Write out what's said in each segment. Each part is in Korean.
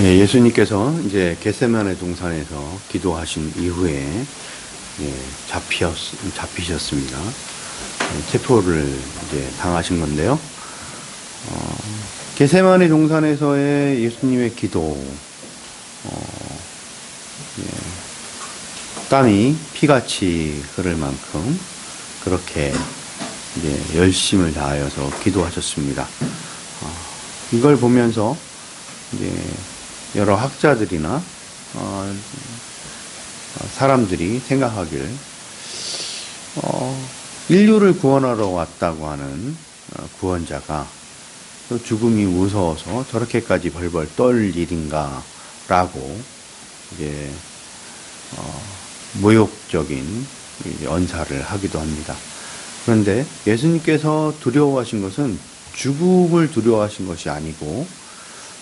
예, 예수님께서 이제 겟세마네 동산에서 기도하신 이후에 잡히셨습니다. 체포를 이제 당하신 건데요. 겟세마네 동산에서의 예수님의 기도, 땀이 피같이 흐를 만큼 그렇게 이제 열심을 다하여서 기도하셨습니다. 이걸 보면서 이제 여러 학자들이나 사람들이 생각하길 인류를 구원하러 왔다고 하는 구원자가 또 죽음이 무서워서 저렇게까지 벌벌 떨 일인가라고 이제 모욕적인 언사를 하기도 합니다. 그런데 예수님께서 두려워하신 것은 죽음을 두려워하신 것이 아니고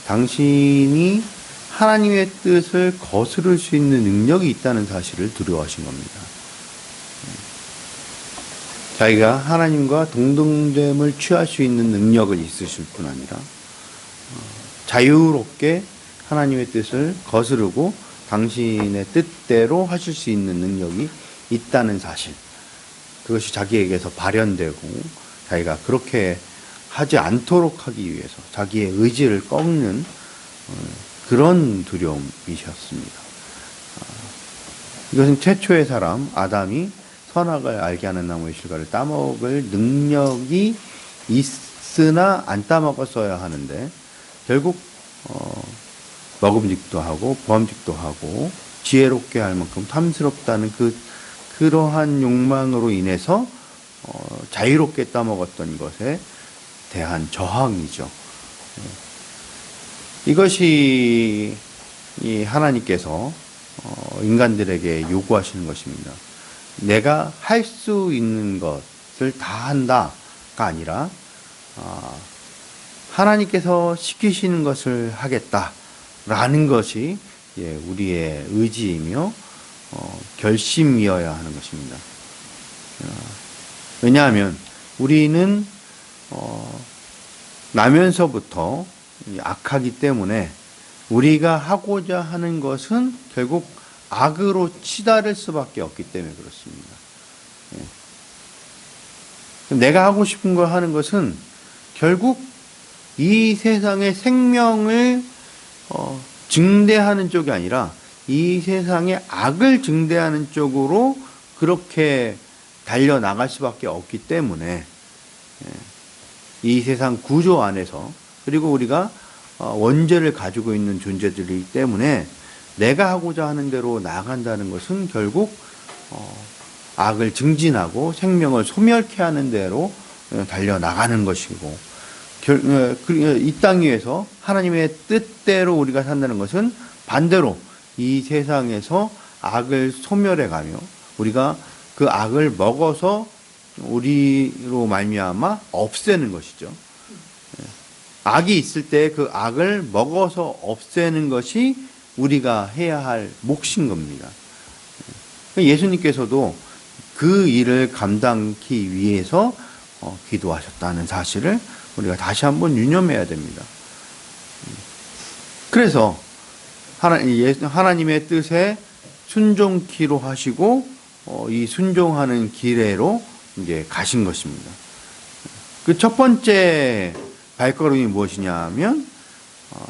당신이 하나님의 뜻을 거스를 수 있는 능력이 있다는 사실을 두려워하신 겁니다. 자기가 하나님과 동등됨을 취할 수 있는 능력을 있으실 뿐 아니라 자유롭게 하나님의 뜻을 거스르고 당신의 뜻대로 하실 수 있는 능력이 있다는 사실, 그것이 자기에게서 발현되고 자기가 그렇게 하지 않도록 하기 위해서 자기의 의지를 꺾는 그런 두려움이셨습니다. 이것은 최초의 사람 아담이 선악을 알게 하는 나무의 실과를 따먹을 능력이 있으나 안 따먹었어야 하는데 결국 먹음직도 하고 보암직도 하고 지혜롭게 할 만큼 탐스럽다는 그러한 욕망으로 인해서 자유롭게 따먹었던 것에 대한 저항이죠. 이것이 이 하나님께서 인간들에게 요구하시는 것입니다. 내가 할 수 있는 것을 다 한다가 아니라 하나님께서 시키시는 것을 하겠다라는 것이 우리의 의지이며 결심이어야 하는 것입니다. 왜냐하면 우리는 나면서부터 악하기 때문에 우리가 하고자 하는 것은 결국 악으로 치달을 수밖에 없기 때문에 그렇습니다. 내가 하고 싶은 걸 하는 것은 결국 이 세상의 생명을 증대하는 쪽이 아니라 이 세상의 악을 증대하는 쪽으로 그렇게 달려나갈 수밖에 없기 때문에 이 세상 구조 안에서, 그리고 우리가 원죄를 가지고 있는 존재들이기 때문에 내가 하고자 하는 대로 나아간다는 것은 결국 악을 증진하고 생명을 소멸케 하는 대로 달려나가는 것이고, 이 땅 위에서 하나님의 뜻대로 우리가 산다는 것은 반대로 이 세상에서 악을 소멸해가며 우리가 그 악을 먹어서 우리로 말미암아 없애는 것이죠. 악이 있을 때 그 악을 먹어서 없애는 것이 우리가 해야 할 몫인 겁니다. 예수님께서도 그 일을 감당하기 위해서 기도하셨다는 사실을 우리가 다시 한번 유념해야 됩니다. 그래서 하나님의 뜻에 순종키로 하시고 이 순종하는 길에로 이제 가신 것입니다. 그 첫 번째 발걸음이 무엇이냐 하면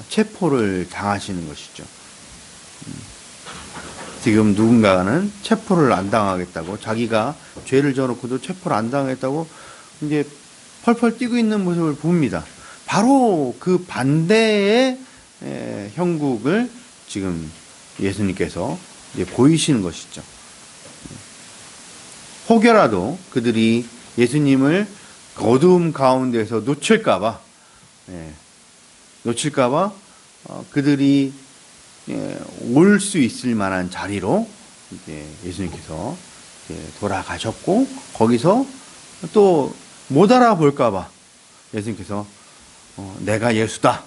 체포를 당하시는 것이죠. 지금 누군가는 체포를 안 당하겠다고, 자기가 죄를 져놓고도 체포를 안 당하겠다고 이제 펄펄 뛰고 있는 모습을 봅니다. 바로 그 반대의 형국을 지금 예수님께서 이제 보이시는 것이죠. 혹여라도 그들이 예수님을 어두움 가운데서 놓칠까봐 그들이 올 수 있을 만한 자리로 이제 예수님께서 돌아가셨고, 거기서 또 못 알아볼까봐 예수님께서 내가 예수다,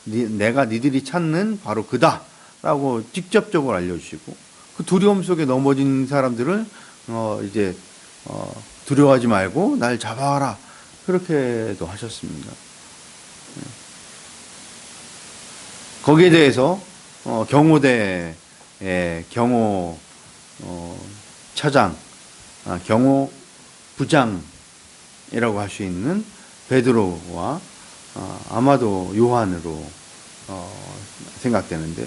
내가 니들이 찾는 바로 그다라고 직접적으로 알려주시고, 그 두려움 속에 넘어진 사람들을 이제 두려워하지 말고 날 잡아라, 그렇게도 하셨습니다. 거기에 대해서 경호대 경호 차장, 경호 부장이라고 할 수 있는 베드로와 아마도 요한으로 생각되는데,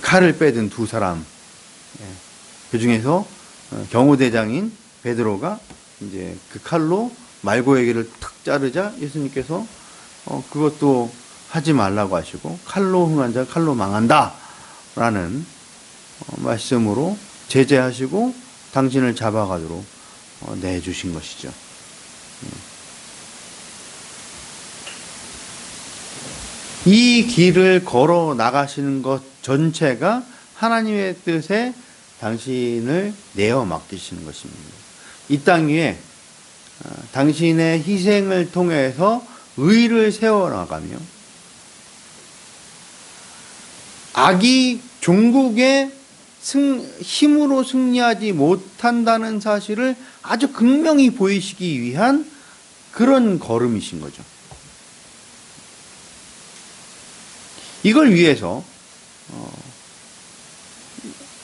칼을 빼든 두 사람, 그 중에서 경호대장인 베드로가 이제 그 칼로 말고에게를 탁 자르자 예수님께서 그것도 하지 말라고 하시고, 칼로 흥한 자 칼로 망한다 라는 말씀으로 제재하시고 당신을 잡아가도록 내주신 것이죠. 이 길을 걸어 나가시는 것 전체가 하나님의 뜻에 당신을 내어 맡기시는 것입니다. 이 땅 위에 당신의 희생을 통해서 의를 세워나가며 악이 종국의 힘으로 승리하지 못한다는 사실을 아주 극명히 보이시기 위한 그런 걸음이신 거죠. 이걸 위해서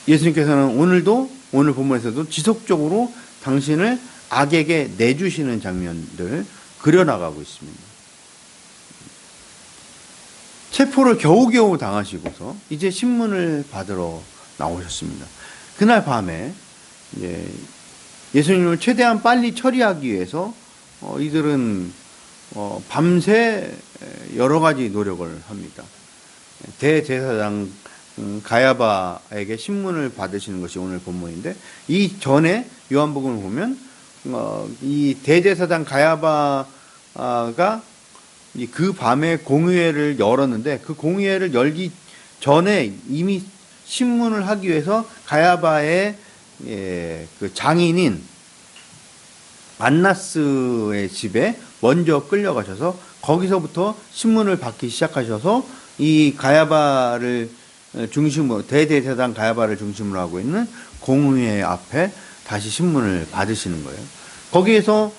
예수님께서는 오늘 본문에서도 지속적으로 당신을 악에게 내주시는 장면들 그려나가고 있습니다. 체포를 겨우겨우 당하시고서 이제 신문을 받으러 나오셨습니다. 그날 밤에 예수님을 최대한 빨리 처리하기 위해서 이들은 밤새 여러 가지 노력을 합니다. 대제사장 가야바에게 신문을 받으시는 것이 오늘 본문인데, 이 전에 요한복음을 보면 이 대제사장 가야바가 그 밤에 공의회를 열었는데, 그 공의회를 열기 전에 이미 신문을 하기 위해서 가야바의 그 장인인 안나스의 집에 먼저 끌려가셔서 거기서부터 신문을 받기 시작하셔서 이 가야바를 중심으로, 대제사장 가야바를 중심으로 하고 있는 공의회 앞에 다시 신문을 받으시는 거예요. 거기에서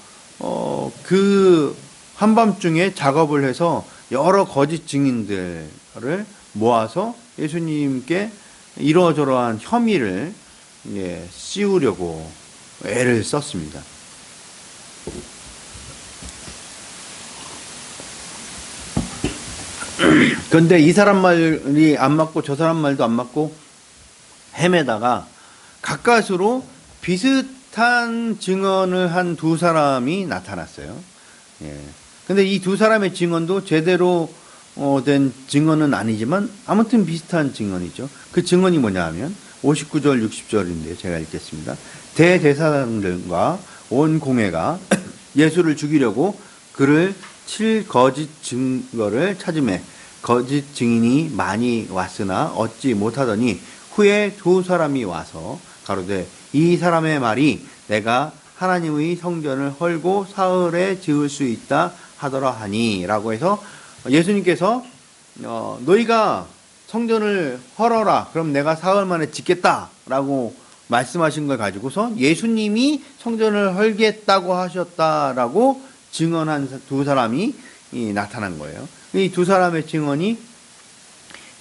그 한밤중에 작업을 해서 여러 거짓 증인들을 모아서 예수님께 이러저러한 혐의를 씌우려고 애를 썼습니다. 그런데 이 사람 말이 안 맞고 저 사람 말도 안 맞고 헤매다가 가까스로 비슷한 증언을 한 두 사람이 나타났어요. 근데 이 두 사람의 증언도 제대로 된 증언은 아니지만 아무튼 비슷한 증언이죠. 그 증언이 뭐냐 하면 59절 60절인데 제가 읽겠습니다. 대제사장들과 온 공회가 예수를 죽이려고 그를 칠 거짓 증거를 찾음에 거짓 증인이 많이 왔으나 얻지 못하더니 후에 두 사람이 와서 가로되 이 사람의 말이 내가 하나님의 성전을 헐고 사흘에 지을 수 있다 하더라 하니 라고 해서 예수님께서 너희가 성전을 헐어라 그럼 내가 사흘 만에 짓겠다 라고 말씀하신 걸 가지고서 예수님이 성전을 헐겠다고 하셨다라고 증언한 두 사람이 나타난 거예요. 이 두 사람의 증언이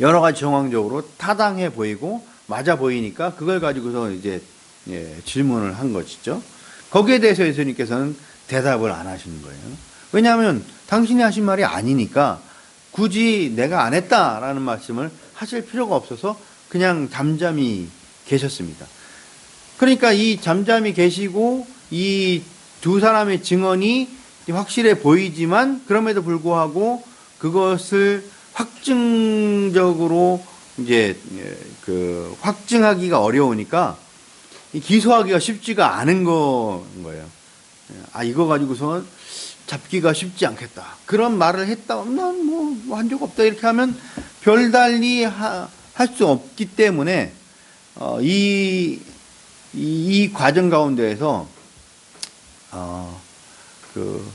여러 가지 정황적으로 타당해 보이고 맞아 보이니까 그걸 가지고서 이제 질문을 한 것이죠. 거기에 대해서 예수님께서는 대답을 안 하시는 거예요. 왜냐하면 당신이 하신 말이 아니니까 굳이 내가 안 했다라는 말씀을 하실 필요가 없어서 그냥 잠잠히 계셨습니다. 그러니까 이 잠잠히 계시고 이 두 사람의 증언이 확실해 보이지만 그럼에도 불구하고 그것을 확증적으로 이제 그 확증하기가 어려우니까 기소하기가 쉽지가 않은 거예요. 이거 가지고서 잡기가 쉽지 않겠다. 그런 말을 했다. 난 뭐 한 적 없다. 이렇게 하면 별달리 할 수 없기 때문에 이 과정 가운데에서 그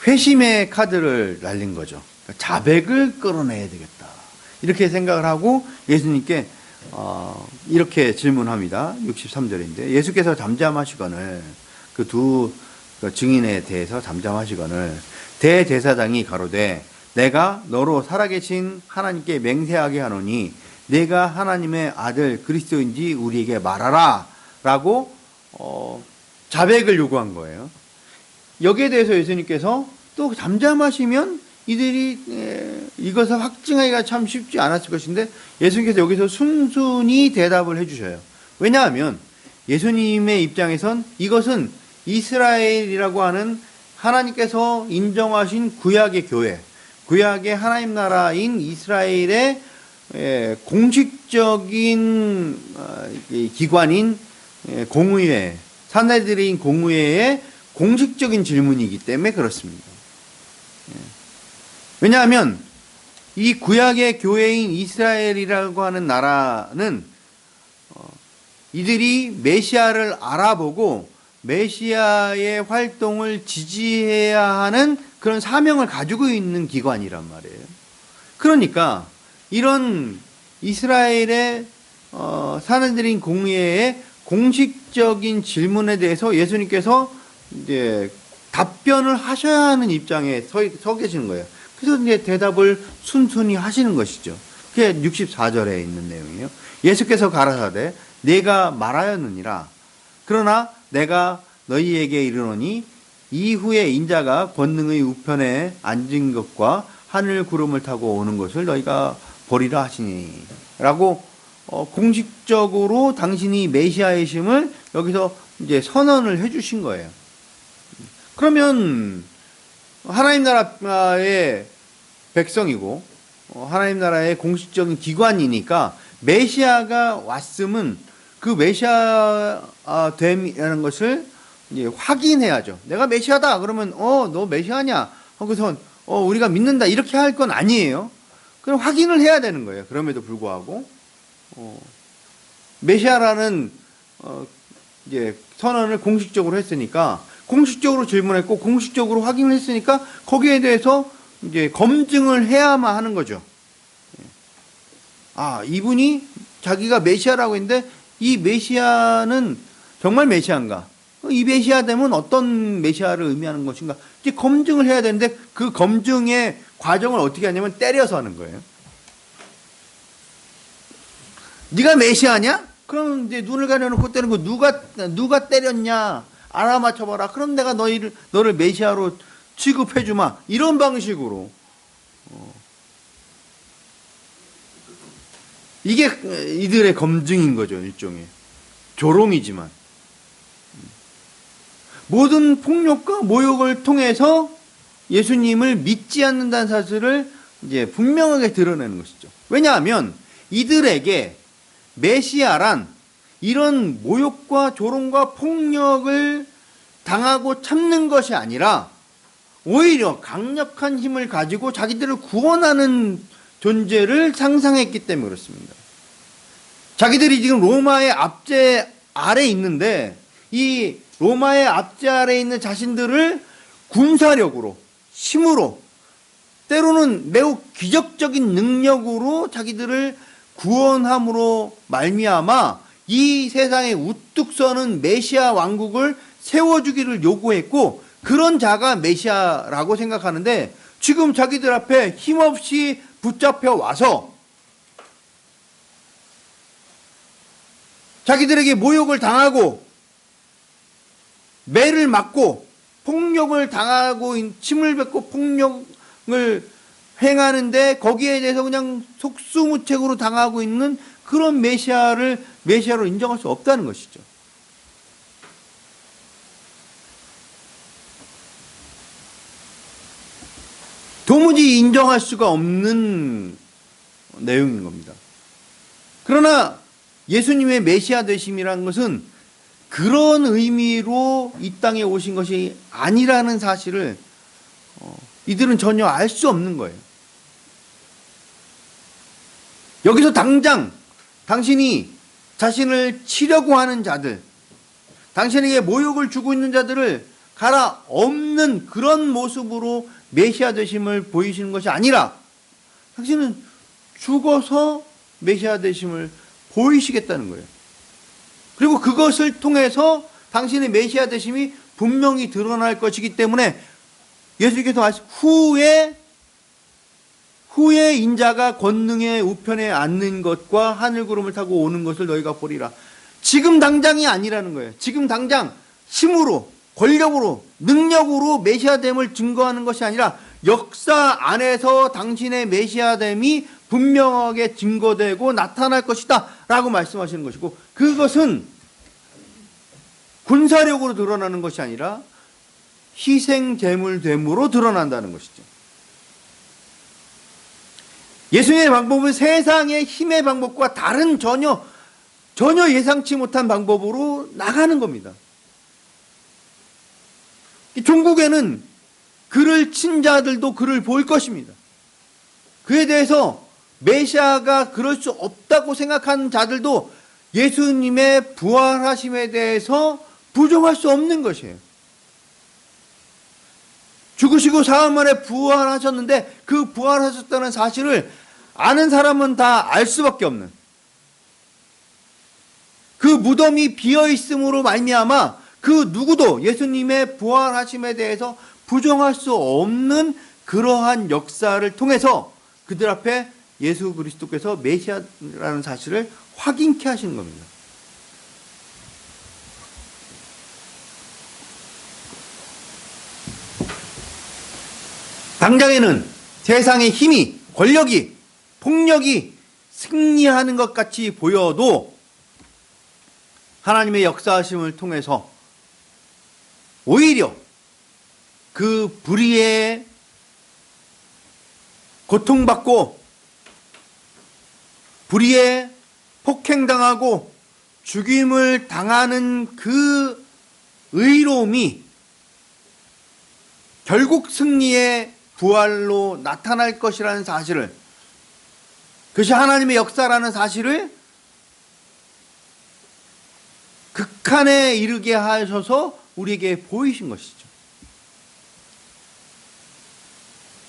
회심의 카드를 날린 거죠. 그러니까 자백을 끌어내야 되겠다. 이렇게 생각을 하고 예수님께 이렇게 질문합니다. 63절인데 예수께서 잠잠하시거늘 그 두 증인에 대해서 잠잠하시거늘 대제사장이 가로되 내가 너로 살아계신 하나님께 맹세하게 하노니 내가 하나님의 아들 그리스도인지 우리에게 말하라 라고 자백을 요구한 거예요. 여기에 대해서 예수님께서 또 잠잠하시면 이들이 이것을 확증하기가 참 쉽지 않았을 것인데 예수님께서 여기서 순순히 대답을 해주셔요. 왜냐하면 예수님의 입장에선 이것은 이스라엘이라고 하는 하나님께서 인정하신 구약의 교회, 구약의 하나님 나라인 이스라엘의 공식적인 기관인 공의회, 사내들인 공의회의 공식적인 질문이기 때문에 그렇습니다. 왜냐하면 이 구약의 교회인 이스라엘이라고 하는 나라는 이들이 메시아를 알아보고 메시아의 활동을 지지해야 하는 그런 사명을 가지고 있는 기관이란 말이에요. 그러니까 이런 이스라엘의 사내들인 공의회의 공식적인 질문에 대해서 예수님께서 이제 답변을 하셔야 하는 입장에 서 계시는 거예요. 그래서 이제 대답을 순순히 하시는 것이죠. 그게 64절에 있는 내용이에요. 예수께서 가라사대 내가 말하였느니라. 그러나 내가 너희에게 이르노니 이후에 인자가 권능의 우편에 앉은 것과 하늘 구름을 타고 오는 것을 너희가 보리라 하시니 라고 공식적으로 당신이 메시아이심을 여기서 이제 선언을 해주신 거예요. 그러면 하나님 나라의 백성이고 하나님 나라의 공식적인 기관이니까 메시아가 왔으면 그 메시아 됨이라는 것을 이제 확인해야죠. 내가 메시아다 그러면 너 메시아냐 하고서 우리가 믿는다 이렇게 할 건 아니에요. 그럼 확인을 해야 되는 거예요. 그럼에도 불구하고 메시아라는 이제 선언을 공식적으로 했으니까 공식적으로 질문했고 공식적으로 확인을 했으니까 거기에 대해서 이제 검증을 해야만 하는 거죠. 이분이 자기가 메시아라고 했는데 이 메시아는 정말 메시아인가? 이 메시아 되면 어떤 메시아를 의미하는 것인가? 이제 검증을 해야 되는데 그 검증의 과정을 어떻게 하냐면 때려서 하는 거예요. 네가 메시아냐? 그럼 이제 눈을 가려놓고 때리는 거 누가 때렸냐? 알아맞혀봐라. 그럼 내가 너를 메시아로 취급해주마. 이런 방식으로. 이게 이들의 검증인 거죠. 일종의. 조롱이지만. 모든 폭력과 모욕을 통해서 예수님을 믿지 않는다는 사실을 이제 분명하게 드러내는 것이죠. 왜냐하면 이들에게 메시아란 이런 모욕과 조롱과 폭력을 당하고 참는 것이 아니라 오히려 강력한 힘을 가지고 자기들을 구원하는 존재를 상상했기 때문에 그렇습니다. 자기들이 지금 로마의 압제 아래 있는데 이 로마의 압제 아래 있는 자신들을 군사력으로, 힘으로, 때로는 매우 기적적인 능력으로 자기들을 구원함으로 말미암아 이 세상에 우뚝 서는 메시아 왕국을 세워주기를 요구했고 그런 자가 메시아라고 생각하는데 지금 자기들 앞에 힘없이 붙잡혀 와서 자기들에게 모욕을 당하고 매를 맞고 폭력을 당하고 침을 뱉고 폭력을 행하는데 거기에 대해서 그냥 속수무책으로 당하고 있는 그런 메시아로 인정할 수 없다는 것이죠. 도무지 인정할 수가 없는 내용인 겁니다. 그러나 예수님의 메시아 되심이라는 것은 그런 의미로 이 땅에 오신 것이 아니라는 사실을 이들은 전혀 알 수 없는 거예요. 여기서 당장 당신이 자신을 치려고 하는 자들, 당신에게 모욕을 주고 있는 자들을 갈아엎는 그런 모습으로 메시아 되심을 보이시는 것이 아니라 당신은 죽어서 메시아 되심을 보이시겠다는 거예요. 그리고 그것을 통해서 당신의 메시아 되심이 분명히 드러날 것이기 때문에 예수님께서 후에 후에 인자가 권능의 우편에 앉는 것과 하늘 구름을 타고 오는 것을 너희가 보리라. 지금 당장이 아니라는 거예요. 지금 당장 힘으로, 권력으로, 능력으로 메시아됨을 증거하는 것이 아니라 역사 안에서 당신의 메시아됨이 분명하게 증거되고 나타날 것이다 라고 말씀하시는 것이고, 그것은 군사력으로 드러나는 것이 아니라 희생제물됨으로 드러난다는 것이죠. 예수님의 방법은 세상의 힘의 방법과 다른 전혀 예상치 못한 방법으로 나가는 겁니다. 종국에는 그를 친 자들도 그를 볼 것입니다. 그에 대해서 메시아가 그럴 수 없다고 생각하는 자들도 예수님의 부활하심에 대해서 부정할 수 없는 것이에요. 죽으시고 사흘 만에 부활하셨는데 그 부활하셨다는 사실을 아는 사람은 다 알 수밖에 없는, 그 무덤이 비어있음으로 말미암아 그 누구도 예수님의 부활하심에 대해서 부정할 수 없는 그러한 역사를 통해서 그들 앞에 예수 그리스도께서 메시아라는 사실을 확인케 하시는 겁니다. 당장에는 세상의 힘이, 권력이, 폭력이 승리하는 것 같이 보여도 하나님의 역사하심을 통해서 오히려 그 불의에 고통받고 불의에 폭행당하고 죽임을 당하는 그 의로움이 결국 승리의 부활로 나타날 것이라는 사실을, 그것이 하나님의 역사라는 사실을 극한에 이르게 하셔서 우리에게 보이신 것이죠.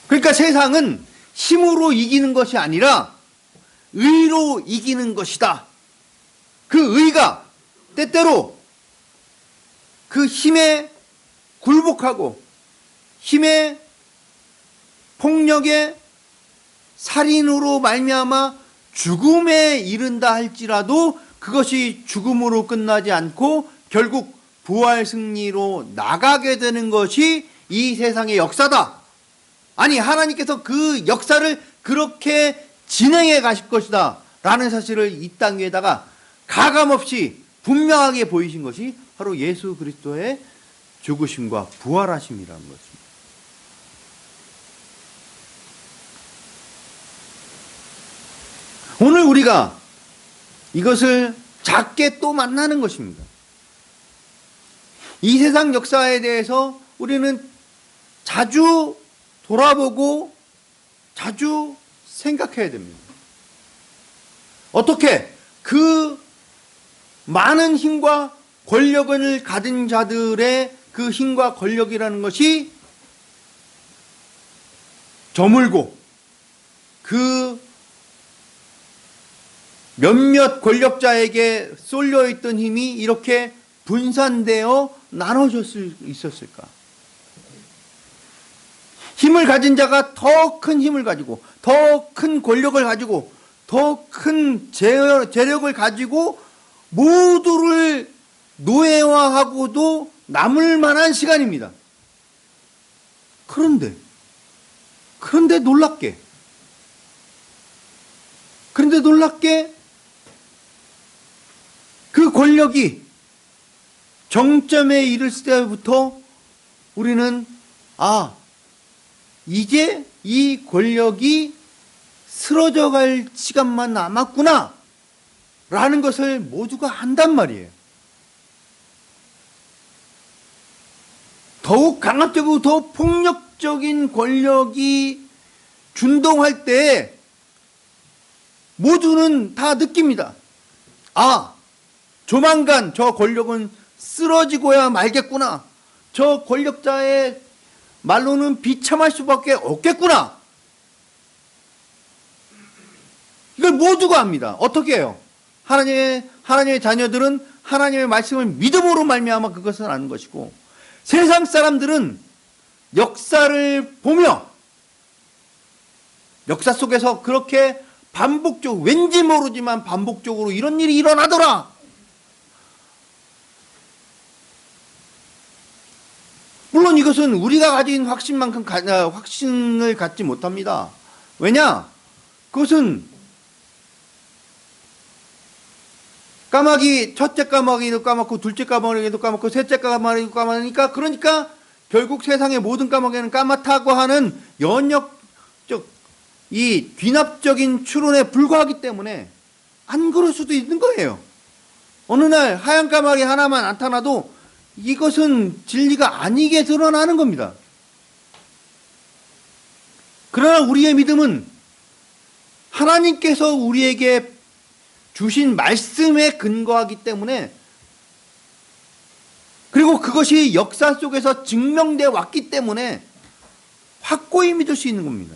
그러니까 세상은 힘으로 이기는 것이 아니라 의로 이기는 것이다. 그 의가 때때로 그 힘에 굴복하고 힘의 폭력의 살인으로 말미암아 죽음에 이른다 할지라도 그것이 죽음으로 끝나지 않고 결국 부활 승리로 나가게 되는 것이 이 세상의 역사다. 아니, 하나님께서 그 역사를 그렇게 진행해 가실 것이다 라는 사실을 이 땅 위에다가 가감없이 분명하게 보이신 것이 바로 예수 그리스도의 죽으심과 부활하심이라는 것입니다. 오늘 우리가 이것을 작게 또 만나는 것입니다. 이 세상 역사에 대해서 우리는 자주 돌아보고 자주 생각해야 됩니다. 어떻게 그 많은 힘과 권력을 가진 자들의 그 힘과 권력이라는 것이 저물고 그 몇몇 권력자에게 쏠려있던 힘이 이렇게 분산되어 나눠질 수 있었을까? 힘을 가진 자가 더 큰 힘을 가지고 더 큰 권력을 가지고 더 큰 재력을 가지고 모두를 노예화하고도 남을 만한 시간입니다. 그런데 놀랍게 그 권력이 정점에 이르을 때부터 우리는 이제 이 권력이 쓰러져 갈 시간만 남았구나 라는 것을 모두가 안단 말이에요. 더욱 강압적이고 더 폭력적인 권력이 준동할 때 모두는 다 느낍니다. 조만간 저 권력은 쓰러지고야 말겠구나. 저 권력자의 말로는 비참할 수밖에 없겠구나. 이걸 모두가 압니다. 어떻게 해요? 하나님의 자녀들은 하나님의 말씀을 믿음으로 말미암아 그것을 아는 것이고, 세상 사람들은 역사를 보며 역사 속에서 그렇게 반복적으로, 왠지 모르지만 반복적으로 이런 일이 일어나더라. 물론 이것은 우리가 가진 확신만큼 확신을 갖지 못합니다. 왜냐? 그것은 까마귀, 첫째 까마귀도 까맣고 둘째 까마귀도 까맣고 셋째 까마귀도 까마니까, 그러니까 결국 세상의 모든 까마귀는 까맣다고 하는 연역적, 이 귀납적인 추론에 불과하기 때문에 안 그럴 수도 있는 거예요. 어느 날 하얀 까마귀 하나만 나타나도 이것은 진리가 아니게 드러나는 겁니다. 그러나 우리의 믿음은 하나님께서 우리에게 주신 말씀에 근거하기 때문에, 그리고 그것이 역사 속에서 증명되어 왔기 때문에 확고히 믿을 수 있는 겁니다.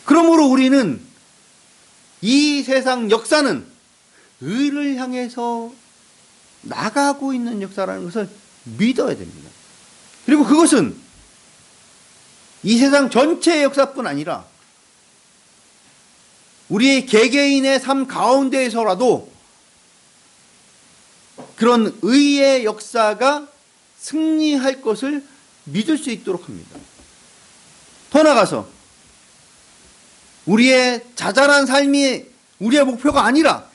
그러므로 우리는 이 세상 역사는 의를 향해서 나가고 있는 역사라는 것을 믿어야 됩니다. 그리고 그것은 이 세상 전체의 역사뿐 아니라 우리의 개개인의 삶 가운데에서라도 그런 의의 역사가 승리할 것을 믿을 수 있도록 합니다. 더 나아가서 우리의 자잘한 삶이 우리의 목표가 아니라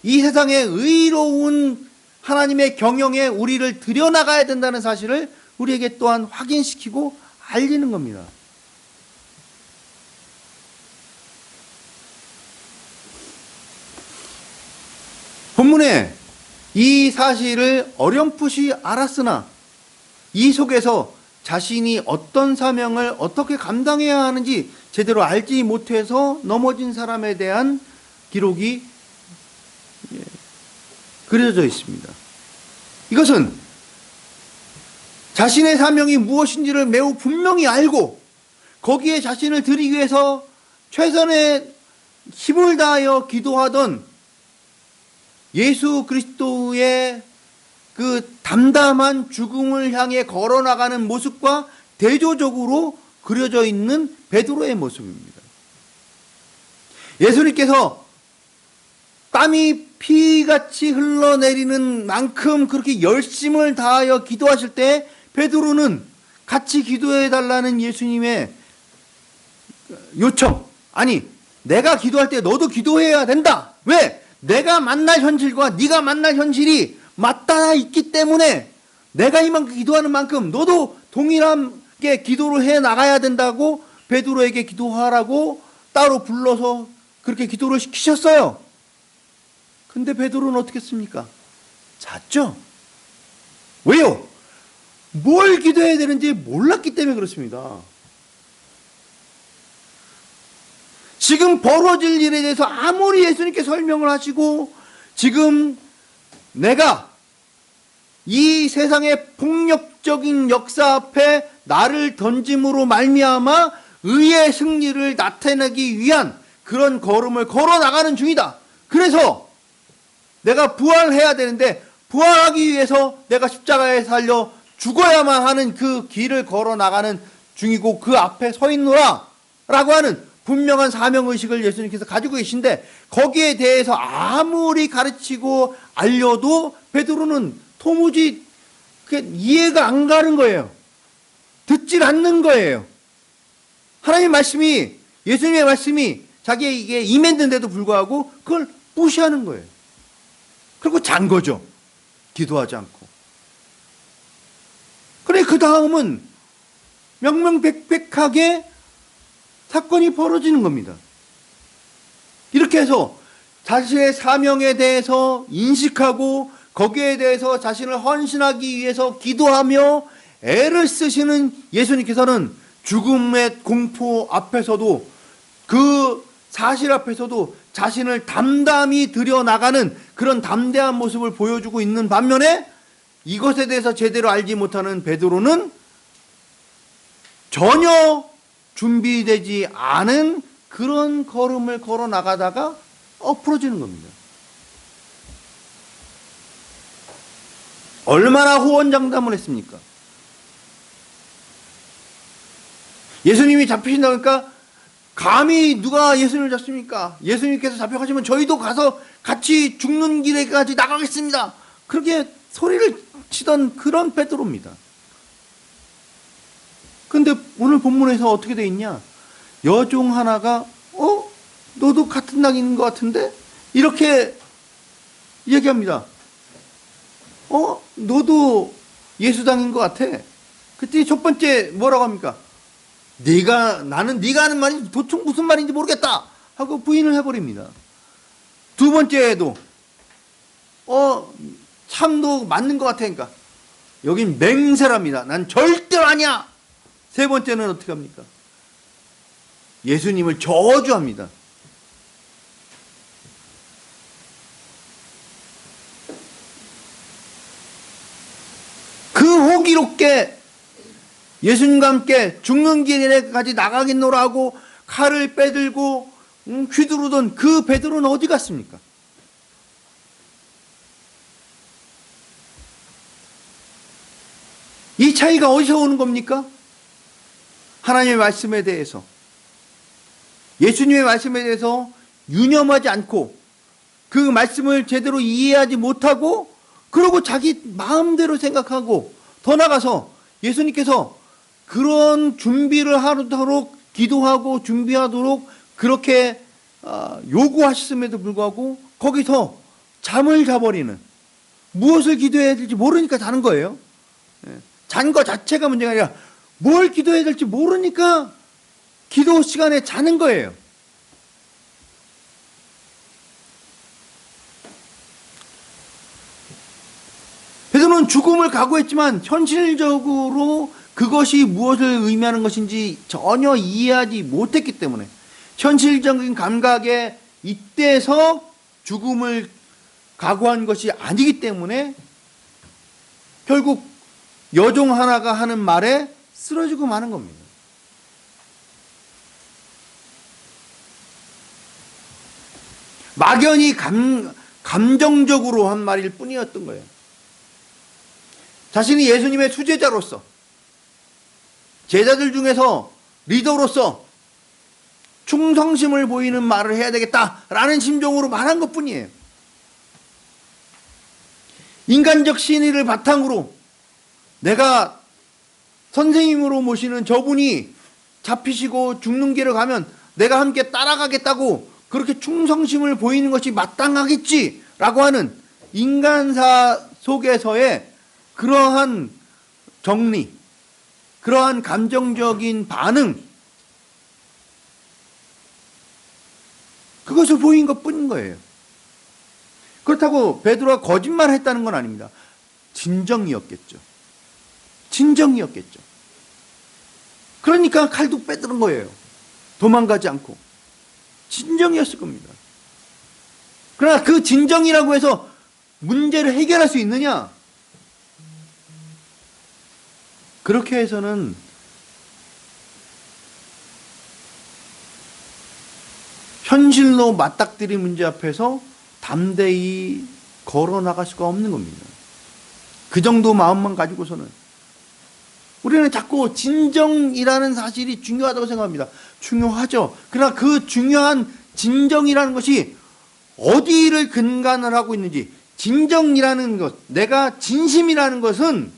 이 세상의 의로운 하나님의 경영에 우리를 들여나가야 된다는 사실을 우리에게 또한 확인시키고 알리는 겁니다. 본문에 이 사실을 어렴풋이 알았으나 이 속에서 자신이 어떤 사명을 어떻게 감당해야 하는지 제대로 알지 못해서 넘어진 사람에 대한 기록이 그려져 있습니다. 이것은 자신의 사명이 무엇인지를 매우 분명히 알고 거기에 자신을 드리기 위해서 최선의 힘을 다하여 기도하던 예수 그리스도의 그 담담한 죽음을 향해 걸어나가는 모습과 대조적으로 그려져 있는 베드로의 모습입니다. 예수님께서 땀이 피같이 흘러내리는 만큼 그렇게 열심을 다하여 기도하실 때 베드로는 같이 기도해 달라는 예수님의 요청, 아니 내가 기도할 때 너도 기도해야 된다. 왜? 내가 만날 현실과 네가 만날 현실이 맞닿아 있기 때문에 내가 이만큼 기도하는 만큼 너도 동일하게 기도를 해 나가야 된다고 베드로에게 기도하라고 따로 불러서 그렇게 기도를 시키셨어요. 근데 베드로는 어떻게 했습니까? 잤죠? 왜요? 뭘 기도해야 되는지 몰랐기 때문에 그렇습니다. 지금 벌어질 일에 대해서 아무리 예수님께 설명을 하시고 지금 내가 이 세상의 폭력적인 역사 앞에 나를 던짐으로 말미암아 의의 승리를 나타내기 위한 그런 걸음을 걸어 나가는 중이다. 그래서 내가 부활해야 되는데 부활하기 위해서 내가 십자가에 달려 죽어야만 하는 그 길을 걸어 나가는 중이고 그 앞에 서 있노라 라고 하는 분명한 사명의식을 예수님께서 가지고 계신데 거기에 대해서 아무리 가르치고 알려도 베드로는 도무지 이해가 안 가는 거예요. 듣질 않는 거예요. 하나님의 말씀이, 예수님의 말씀이 자기에게 임했는데도 불구하고 그걸 무시하는 거예요. 그리고 잔 거죠. 기도하지 않고. 그래 그 다음은 명명백백하게 사건이 벌어지는 겁니다. 이렇게 해서 자신의 사명에 대해서 인식하고 거기에 대해서 자신을 헌신하기 위해서 기도하며 애를 쓰시는 예수님께서는 죽음의 공포 앞에서도 그 사실 앞에서도 자신을 담담히 들여나가는 그런 담대한 모습을 보여주고 있는 반면에 이것에 대해서 제대로 알지 못하는 베드로는 전혀 준비되지 않은 그런 걸음을 걸어 나가다가 엎어지는 겁니다. 얼마나 호언장담을 했습니까? 예수님이 잡히신다고 하니까 감히 누가 예수님을 잡습니까? 예수님께서 잡혀가시면 저희도 가서 같이 죽는 길에까지 나가겠습니다. 그렇게 소리를 치던 그런 베드로입니다. 근데 오늘 본문에서 어떻게 돼 있냐? 여종 하나가 너도 같은 당인 것 같은데? 이렇게 얘기합니다. 너도 예수당인 것 같아. 그때 첫 번째 뭐라고 합니까? 나는 네가 하는 말이 도통 무슨 말인지 모르겠다 하고 부인을 해버립니다. 두 번째에도 참도 맞는 것 같으니까 여긴 맹세랍니다. 난 절대로 아니야. 세 번째는 어떻게 합니까? 예수님을 저주합니다. 그 호기롭게 예수님과 함께 죽는 길에까지 나가겠노라 하고 칼을 빼들고 휘두르던 그 베드로는 어디 갔습니까? 이 차이가 어디서 오는 겁니까? 하나님의 말씀에 대해서, 예수님의 말씀에 대해서 유념하지 않고 그 말씀을 제대로 이해하지 못하고 그러고 자기 마음대로 생각하고 더 나가서 예수님께서 그런 준비를 하도록 기도하고 준비하도록 그렇게 요구하셨음에도 불구하고 거기서 잠을 자버리는, 무엇을 기도해야 될지 모르니까 자는 거예요. 잔 거 자체가 문제가 아니라 뭘 기도해야 될지 모르니까 기도 시간에 자는 거예요. 베드로는 죽음을 각오했지만 현실적으로 그것이 무엇을 의미하는 것인지 전혀 이해하지 못했기 때문에, 현실적인 감각에 이때서 죽음을 각오한 것이 아니기 때문에 결국 여종 하나가 하는 말에 쓰러지고 마는 겁니다. 막연히 감정적으로 한 말일 뿐이었던 거예요. 자신이 예수님의 수제자로서, 제자들 중에서 리더로서 충성심을 보이는 말을 해야 되겠다라는 심정으로 말한 것뿐이에요. 인간적 신의를 바탕으로 내가 선생님으로 모시는 저분이 잡히시고 죽는 길을 가면 내가 함께 따라가겠다고 그렇게 충성심을 보이는 것이 마땅하겠지라고 하는 인간사 속에서의 그러한 정리, 그러한 감정적인 반응, 그것을 보인 것뿐인 거예요. 그렇다고 베드로가 거짓말을 했다는 건 아닙니다. 진정이었겠죠. 진정이었겠죠. 그러니까 칼도 빼드는 거예요. 도망가지 않고. 진정이었을 겁니다. 그러나 그 진정이라고 해서 문제를 해결할 수 있느냐? 그렇게 해서는 현실로 맞닥뜨린 문제 앞에서 담대히 걸어 나갈 수가 없는 겁니다. 그 정도 마음만 가지고서는 우리는 자꾸 진정이라는 사실이 중요하다고 생각합니다. 중요하죠. 그러나 그 중요한 진정이라는 것이 어디를 근간을 하고 있는지, 진정이라는 것, 내가 진심이라는 것은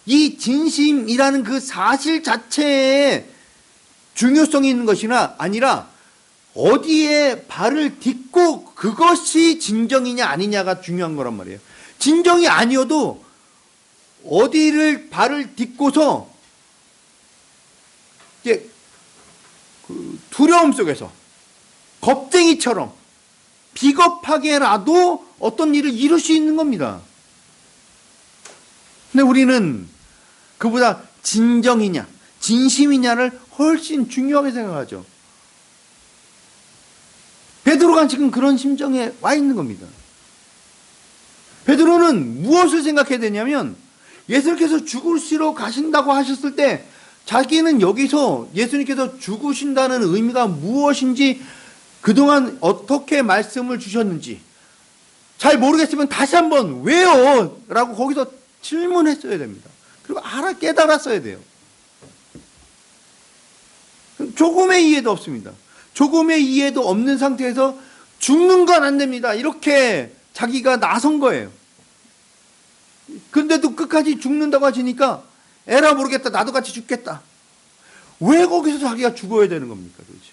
이 진심이라는 그 사실 자체에 중요성이 있는 것이나 아니라 어디에 발을 딛고 그것이 진정이냐 아니냐가 중요한 거란 말이에요. 진정이 아니어도 어디를 발을 딛고서 이제 그 두려움 속에서 겁쟁이처럼 비겁하게라도 어떤 일을 이룰 수 있는 겁니다. 근데 우리는 그보다 진정이냐 진심이냐를 훨씬 중요하게 생각하죠. 베드로가 지금 그런 심정에 와 있는 겁니다. 베드로는 무엇을 생각해야 되냐면, 예수님께서 죽으시러 가신다고 하셨을 때 자기는 여기서 예수님께서 죽으신다는 의미가 무엇인지, 그동안 어떻게 말씀을 주셨는지 잘 모르겠으면 다시 한번 왜요? 라고 거기서 질문했어야 됩니다. 그리고 깨달았어야 돼요. 조금의 이해도 없습니다. 조금의 이해도 없는 상태에서 죽는 건 안 됩니다. 이렇게 자기가 나선 거예요. 근데도 끝까지 죽는다고 하시니까 에라 모르겠다. 나도 같이 죽겠다. 왜 거기서 자기가 죽어야 되는 겁니까, 도대체?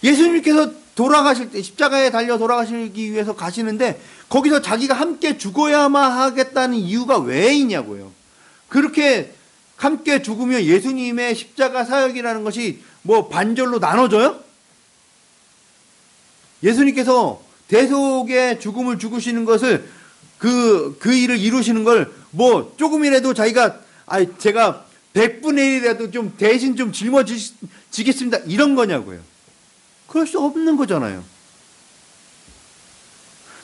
예수님께서 돌아가실 때, 십자가에 달려 돌아가시기 위해서 가시는데, 거기서 자기가 함께 죽어야만 하겠다는 이유가 왜 있냐고요. 그렇게 함께 죽으면 예수님의 십자가 사역이라는 것이 뭐 반절로 나눠져요? 예수님께서 대속의 죽음을 죽으시는 것을 그 일을 이루시는 걸 뭐 조금이라도 자기가 제가 100분의 1이라도 좀 대신 좀 짊어지겠습니다. 이런 거냐고요. 그럴 수 없는 거잖아요.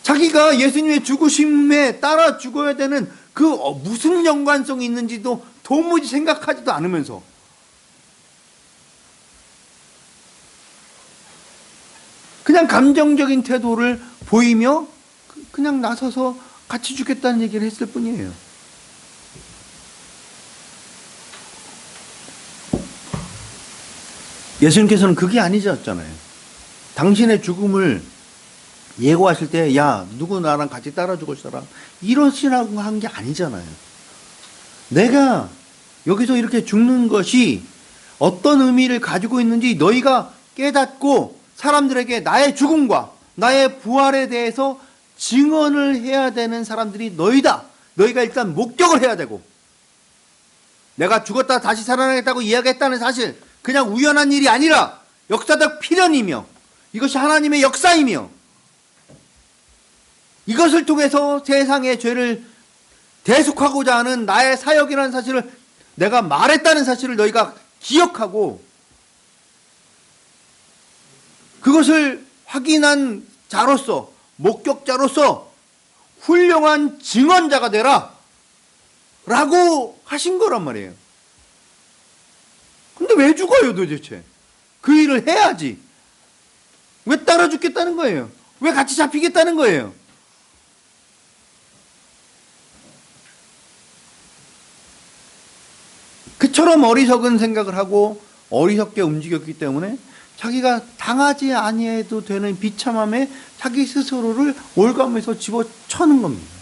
자기가 예수님의 죽으심에 따라 죽어야 되는 그 무슨 연관성이 있는지도 도무지 생각하지도 않으면서 그냥 감정적인 태도를 보이며 그냥 나서서 같이 죽겠다는 얘기를 했을 뿐이에요. 예수님께서는 그게 아니셨잖아요. 당신의 죽음을 예고하실 때, 야, 누구 나랑 같이 따라 죽을 사람, 이러시라고 한 게 아니잖아요. 내가 여기서 이렇게 죽는 것이 어떤 의미를 가지고 있는지 너희가 깨닫고 사람들에게 나의 죽음과 나의 부활에 대해서 증언을 해야 되는 사람들이 너희다. 너희가 일단 목격을 해야 되고, 내가 죽었다 다시 살아나겠다고 이야기했다는 사실, 그냥 우연한 일이 아니라 역사적 필연이며 이것이 하나님의 역사이며 이것을 통해서 세상의 죄를 대속하고자 하는 나의 사역이라는 사실을 내가 말했다는 사실을 너희가 기억하고 그것을 확인한 자로서, 목격자로서 훌륭한 증언자가 되라 라고 하신 거란 말이에요. 근데 왜 죽어요 도대체? 그 일을 해야지. 왜 따라 죽겠다는 거예요? 왜 같이 잡히겠다는 거예요? 그처럼 어리석은 생각을 하고 어리석게 움직였기 때문에 자기가 당하지 아니해도 되는 비참함에 자기 스스로를 올가면서 집어쳐는 겁니다.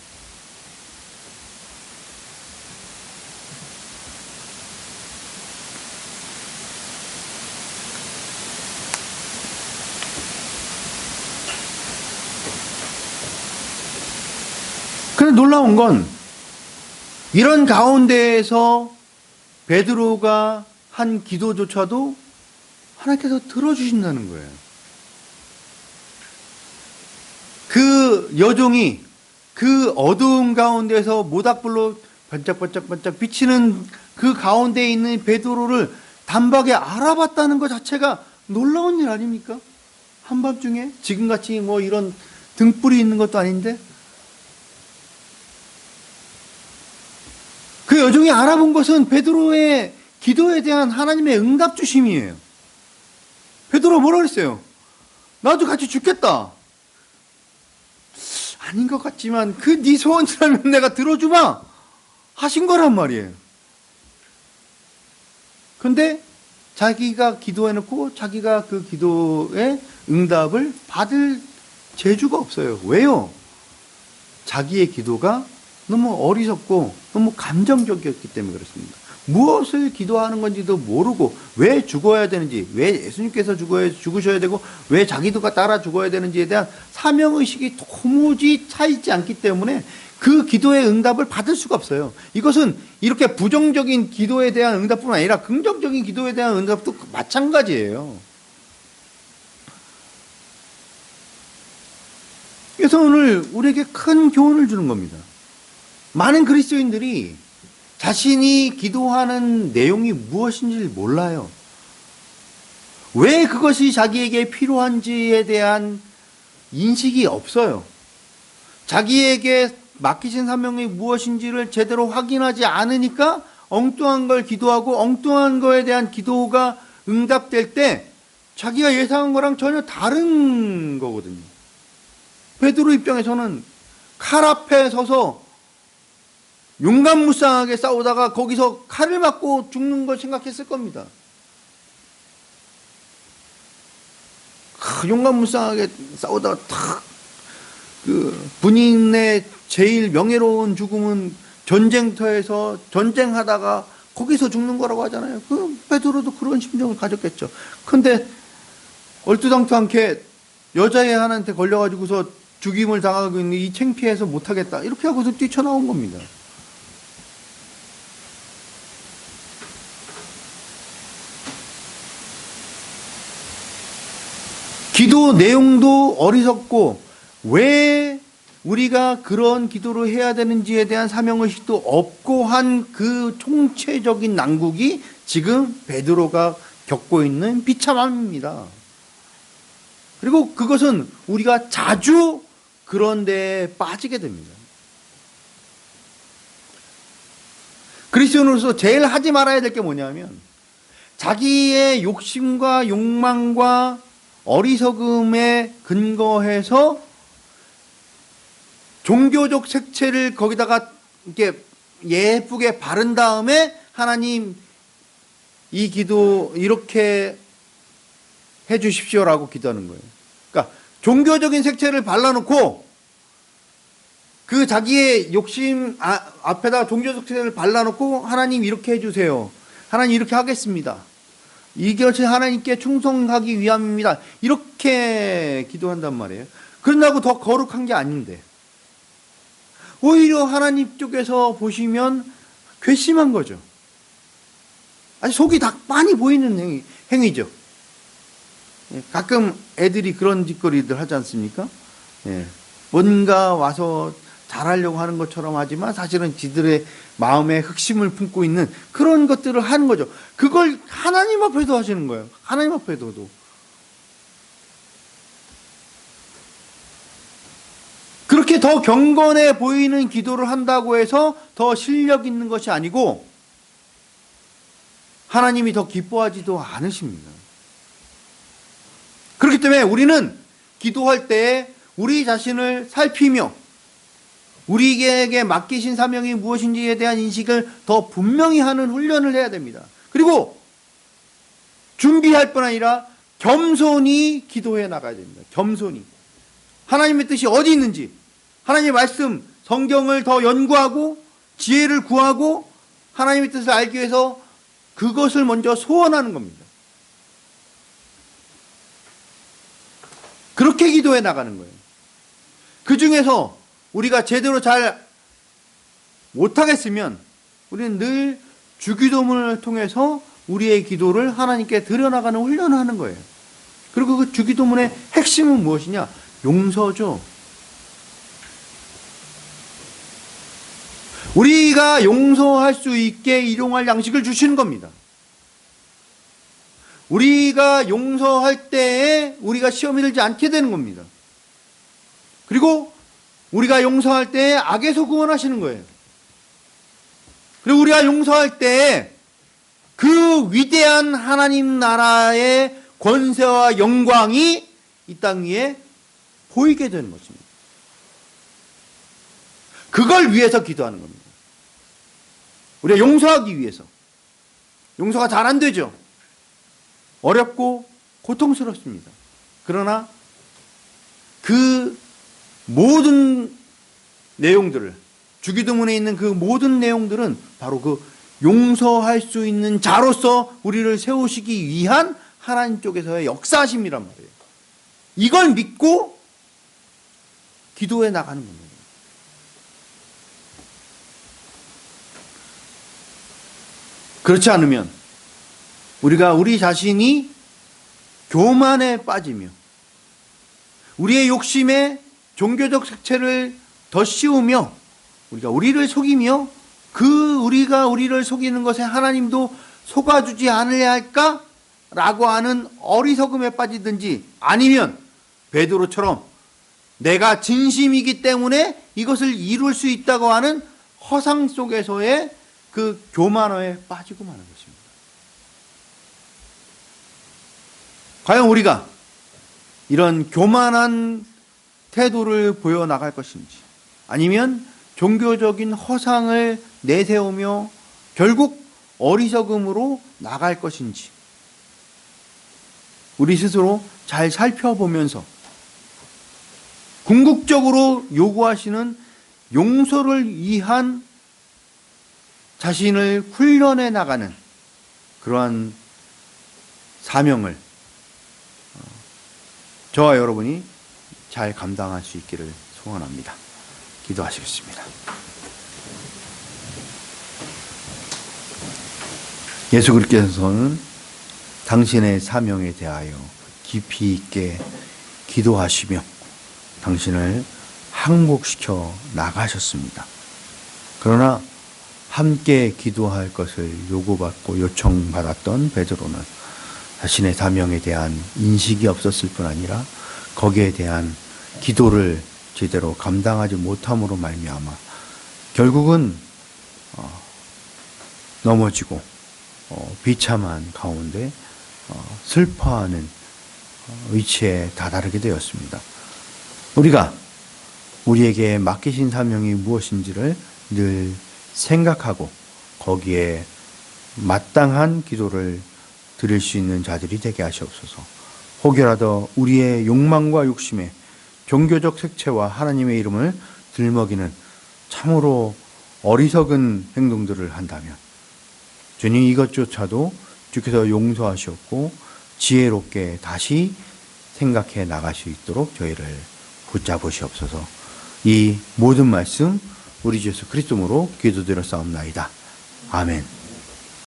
그런데 놀라운 건 이런 가운데에서 베드로가 한 기도조차도 하나님께서 들어주신다는 거예요. 그 여종이 그 어두운 가운데서 모닥불로 반짝반짝반짝 비치는 그 가운데에 있는 베드로를 단박에 알아봤다는 것 자체가 놀라운 일 아닙니까? 한밤중에 지금같이 뭐 이런 등불이 있는 것도 아닌데 그 여종이 알아본 것은 베드로의 기도에 대한 하나님의 응답 주심이에요. 베드로 뭐라 그랬어요? 나도 같이 죽겠다. 아닌 것 같지만 그 네 소원이라면 내가 들어주마 하신 거란 말이에요. 근데 자기가 기도해놓고 자기가 그 기도의 응답을 받을 재주가 없어요. 왜요? 자기의 기도가 너무 어리석고 너무 감정적이었기 때문에 그렇습니다. 무엇을 기도하는 건지도 모르고 왜 죽어야 되는지, 왜 예수님께서 죽으셔야 되고 왜 자기도가 따라 죽어야 되는지에 대한 사명의식이 도무지 차있지 않기 때문에 그 기도의 응답을 받을 수가 없어요. 이것은 이렇게 부정적인 기도에 대한 응답뿐만 아니라 긍정적인 기도에 대한 응답도 마찬가지예요. 그래서 오늘 우리에게 큰 교훈을 주는 겁니다. 많은 그리스도인들이 자신이 기도하는 내용이 무엇인지를 몰라요. 왜 그것이 자기에게 필요한지에 대한 인식이 없어요. 자기에게 맡기신 사명이 무엇인지를 제대로 확인하지 않으니까 엉뚱한 걸 기도하고 엉뚱한 거에 대한 기도가 응답될 때 자기가 예상한 거랑 전혀 다른 거거든요. 베드로 입장에서는 칼 앞에 서서 용감무쌍하게 싸우다가 거기서 칼을 맞고 죽는 걸 생각했을 겁니다. 용감무쌍하게 싸우다가 탁, 군인의 제일 명예로운 죽음은 전쟁터에서 전쟁하다가 거기서 죽는 거라고 하잖아요. 베드로도 그런 심정을 가졌겠죠. 근데 얼토당토않게 여자애 하나한테 걸려가지고서 죽임을 당하고 있는 이 창피해서 못하겠다, 이렇게 하고서 뛰쳐나온 겁니다. 기도 내용도 어리석고 왜 우리가 그런 기도를 해야 되는지에 대한 사명의식도 없고 한 그 총체적인 난국이 지금 베드로가 겪고 있는 비참함입니다. 그리고 그것은 우리가 자주 그런 데에 빠지게 됩니다. 그리스도인으로서 제일 하지 말아야 될 게 뭐냐면 자기의 욕심과 욕망과 어리석음에 근거해서 종교적 색채를 거기다가 이렇게 예쁘게 바른 다음에 하나님 이 기도 이렇게 해 주십시오라고 기도하는 거예요. 그러니까 종교적인 색채를 발라놓고 그 자기의 욕심 앞에다가 종교적 색채를 발라놓고 하나님 이렇게 해주세요, 하나님 이렇게 하겠습니다, 이것이 하나님께 충성하기 위함입니다, 이렇게 기도한단 말이에요. 그런다고 더 거룩한 게 아닌데 오히려 하나님 쪽에서 보시면 괘씸한 거죠. 아주 속이 다 빤히 보이는 행위죠. 가끔 애들이 그런 짓거리들 하지 않습니까? 뭔가 와서 잘하려고 하는 것처럼 하지만 사실은 지들의 마음에 흑심을 품고 있는 그런 것들을 하는 거죠. 그걸 하나님 앞에도 하시는 거예요. 하나님 앞에도. 그렇게 더 경건해 보이는 기도를 한다고 해서 더 실력 있는 것이 아니고 하나님이 더 기뻐하지도 않으십니다. 그렇기 때문에 우리는 기도할 때 우리 자신을 살피며 우리에게 맡기신 사명이 무엇인지에 대한 인식을 더 분명히 하는 훈련을 해야 됩니다. 그리고 준비할 뿐 아니라 겸손히 기도해 나가야 됩니다. 겸손히. 하나님의 뜻이 어디 있는지, 하나님의 말씀, 성경을 더 연구하고 지혜를 구하고 하나님의 뜻을 알기 위해서 그것을 먼저 소원하는 겁니다. 그렇게 기도해 나가는 거예요. 그 중에서 우리가 제대로 잘 못하겠으면 우리는 늘 주기도문을 통해서 우리의 기도를 하나님께 드려나가는 훈련을 하는 거예요. 그리고 그 주기도문의 핵심은 무엇이냐? 용서죠. 우리가 용서할 수 있게 일용할 양식을 주시는 겁니다. 우리가 용서할 때에 우리가 시험에 들지 않게 되는 겁니다. 그리고 우리가 용서할 때에 악에서 구원하시는 거예요. 그리고 우리가 용서할 때에 그 위대한 하나님 나라의 권세와 영광이 이 땅 위에 보이게 되는 것입니다. 그걸 위해서 기도하는 겁니다. 우리가 용서하기 위해서. 용서가 잘 안 되죠. 어렵고 고통스럽습니다. 그러나 그 모든 내용들을, 주기도문에 있는 그 모든 내용들은 바로 그 용서할 수 있는 자로서 우리를 세우시기 위한 하나님 쪽에서의 역사심이란 말이에요. 이걸 믿고 기도해 나가는 겁니다. 그렇지 않으면 우리가 우리 자신이 교만에 빠지며 우리의 욕심에 종교적 색채를 더 씌우며 우리가 우리를 속이며 그 우리가 우리를 속이는 것에 하나님도 속아주지 않으려 할까? 라고 하는 어리석음에 빠지든지 아니면 베드로처럼 내가 진심이기 때문에 이것을 이룰 수 있다고 하는 허상 속에서의 그 교만에 빠지고 마는 것입니다. 과연 우리가 이런 교만한 태도를 보여나갈 것인지 아니면 종교적인 허상을 내세우며 결국 어리석음으로 나갈 것인지 우리 스스로 잘 살펴보면서 궁극적으로 요구하시는 용서를 위한 자신을 훈련해 나가는 그러한 사명을 저와 여러분이 잘 감당할 수 있기를 소원합니다. 기도하시겠습니다. 예수 그리스도께서는 당신의 사명에 대하여 깊이 있게 기도하시며 당신을 항복시켜 나가셨습니다. 그러나 함께 기도할 것을 요구받고 요청받았던 베드로는 자신의 사명에 대한 인식이 없었을 뿐 아니라 거기에 대한 기도를 제대로 감당하지 못함으로 말미암아 결국은 넘어지고 비참한 가운데 슬퍼하는 위치에 다다르게 되었습니다. 우리가 우리에게 맡기신 사명이 무엇인지를 늘 생각하고 거기에 마땅한 기도를 드릴 수 있는 자들이 되게 하시옵소서. 혹여라도 우리의 욕망과 욕심에 종교적 색채와 하나님의 이름을 들먹이는 참으로 어리석은 행동들을 한다면 주님 이것조차도 주께서 용서하시옵고 지혜롭게 다시 생각해 나갈 수 있도록 저희를 붙잡으시옵소서. 이 모든 말씀 우리 주 예수 그리스도로 기도드렸사옵나이다. 아멘.